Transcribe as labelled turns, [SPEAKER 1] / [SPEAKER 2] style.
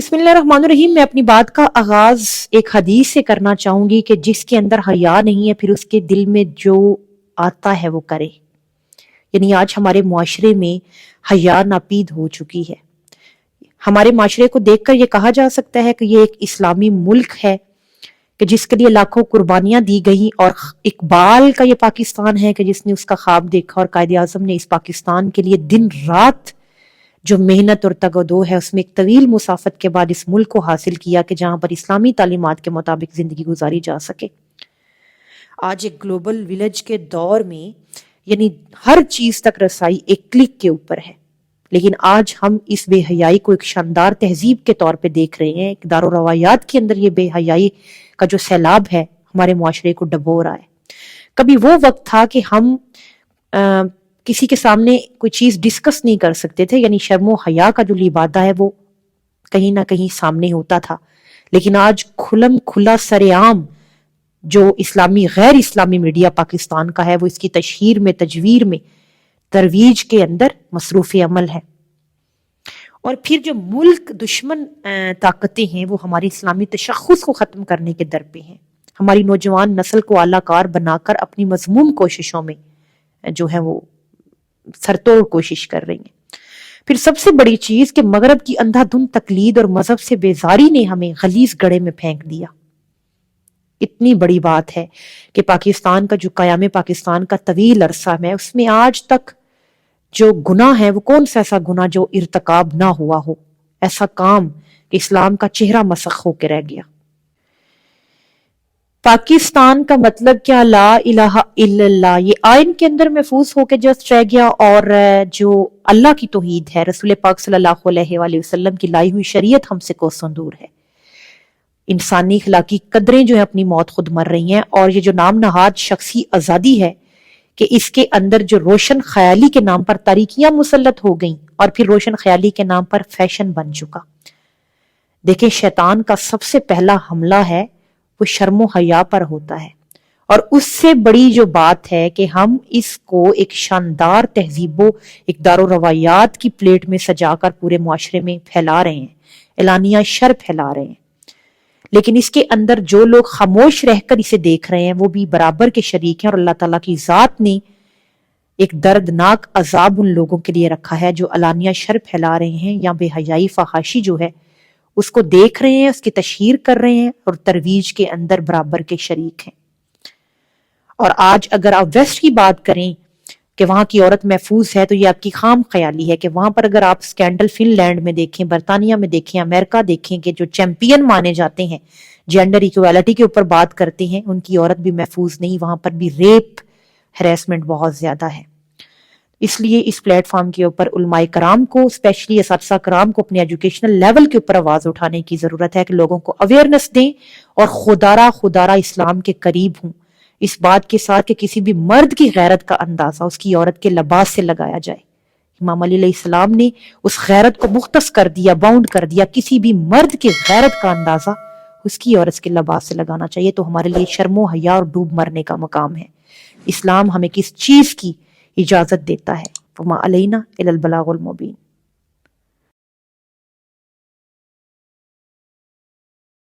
[SPEAKER 1] बिस्मिल्लाहिर्रहमानिर्रहीम। मैं अपनी बात का आगाज एक हदीस से करना चाहूंगी कि जिसके अंदर हया नहीं है फिर उसके दिल में जो आता है वो करे। यानी आज हमारे मुआशरे में हया नापीद हो चुकी है। हमारे माशरे को देखकर ये कहा जा सकता है कि ये एक इस्लामी मुल्क है कि जिसके लिए लाखों कुर्बानियां दी गई, और इकबाल का ये पाकिस्तान है कि जिसने उसका ख्वाब देखा और कायदे आज़म ने इस पाकिस्तान के लिए दिन रात जो मेहनत और तगदो है उसमें एक तवील मुसाफत के बाद इस मुल्क को हासिल किया कि जहां पर इस्लामी तालीमात के मुताबिक जिंदगी गुजारी जा सके। आज एक ग्लोबल विलेज के दौर में यानी हर चीज तक रसाई एक क्लिक के ऊपर है, लेकिन आज हम इस बेहयाई को एक शानदार तहजीब के तौर पे देख रहे हैं। एक दारो रवायात के अंदर ये बेहयाई का जो सैलाब है हमारे मुआशरे को डबो रहा है। कभी वो वक्त था कि हम किसी के सामने कोई चीज डिस्कस नहीं कर सकते थे, यानी शर्मो हया का जो लिबादा है वो कहीं ना कहीं सामने होता था, लेकिन आज खुलम खुला सरेआम जो इस्लामी गैर इस्लामी मीडिया पाकिस्तान का है वो इसकी तशहीर में, तजवीर में, तरवीज के अंदर मसरूफ अमल है। और फिर जो मुल्क दुश्मन ताकतें हैं वो हमारी इस्लामी तशख़्ख़ुस को ख़त्म करने के दर पे हैं। हमारी नौजवान नस्ल को आलाकार बनाकर अपनी मज़मूम कोशिशों में जो है वो सरतोड़ कोशिश कर रही हैं। फिर सबसे बड़ी चीज कि मगरब की अंधाधुंध तकलीद और मजहब से बेजारी ने हमें गलीज गड़े में फेंक दिया। इतनी बड़ी बात है कि पाकिस्तान का जो कयाम पाकिस्तान का तवील अरसा है उसमें आज तक जो गुनाह है वो कौन सा ऐसा गुनाह जो इर्तकाब ना हुआ हो, ऐसा काम कि इस्लाम का चेहरा मसख होकर रह गया। पाकिस्तान का मतलब क्या, ला इलाहा इल्लल्लाह, ये आयन के अंदर महफूज होकर जस्ट रह गया। और जो अल्लाह की तौहीद है, रसूल पाक सल्लल्लाहु अलैहि वसल्लम की लाई हुई शरीयत हमसे कोसों दूर है। इंसानी अखलाकी कदरें जो है अपनी मौत खुद मर रही हैं। और ये जो नाम नहाद शख्सी आज़ादी है कि इसके अंदर जो रोशन ख्याली के नाम पर तारीकियां मुसल्लत हो गई और फिर रोशन ख्याली के नाम पर फैशन बन चुका। देखें, शैतान का सबसे पहला हमला है वो शर्मो हया पर होता है, और उससे बड़ी जो बात है कि हम इसको एक शानदार तहजीबो एक दारो रवायात की प्लेट में सजाकर पूरे मुआशरे में फैला रहे हैं, एलानिया शर फैला रहे हैं। लेकिन इसके अंदर जो लोग खामोश रहकर इसे देख रहे हैं वो भी बराबर के शरीक हैं, और अल्लाह ताला की जात ने एक दर्दनाक अजाब उन लोगों के लिए रखा है जो अलानिया शर फैला रहे हैं या बेहयाई फहाशी जो है उसको देख रहे हैं, उसकी तशहीर कर रहे हैं और तरवीज के अंदर बराबर के शरीक हैं। और आज अगर आप वेस्ट की बात करें कि वहां की औरत महफूज है तो ये आपकी खाम ख्याली है कि वहां पर अगर आप स्कैंडल फिनलैंड में देखें, बरतानिया में देखें, अमेरिका देखें कि जो चैंपियन माने जाते हैं जेंडर इक्वालिटी के ऊपर बात करते हैं, उनकी औरत भी महफूज नहीं, वहां पर भी रेप हैरेसमेंट बहुत ज्यादा है। इसलिए इस प्लेटफॉर्म के ऊपर उलमाए कराम को, स्पेशली असातिज़ा कराम को अपने एजुकेशनल लेवल के ऊपर आवाज उठाने की जरूरत है कि लोगों को अवेयरनेस दें और खुदारा इस्लाम के करीब हूं, इस बात के साथ कि किसी भी मर्द की गैरत का अंदाजा उसकी औरत के लिबास से लगाया जाए। इमाम अली अलैहिस्सलाम ने उस गैरत को मुख्तस कर दिया, बाउंड कर दिया। किसी भी मर्द की गैरत का अंदाजा उसकी औरत के लिबास से लगाना चाहिए। तो हमारे लिए शर्मो हया और डूब मरने का मकाम है। इस्लाम हमें किस चीज की इजाजत देता है? वमा अलैना इल्लल बलागुल मुबीन।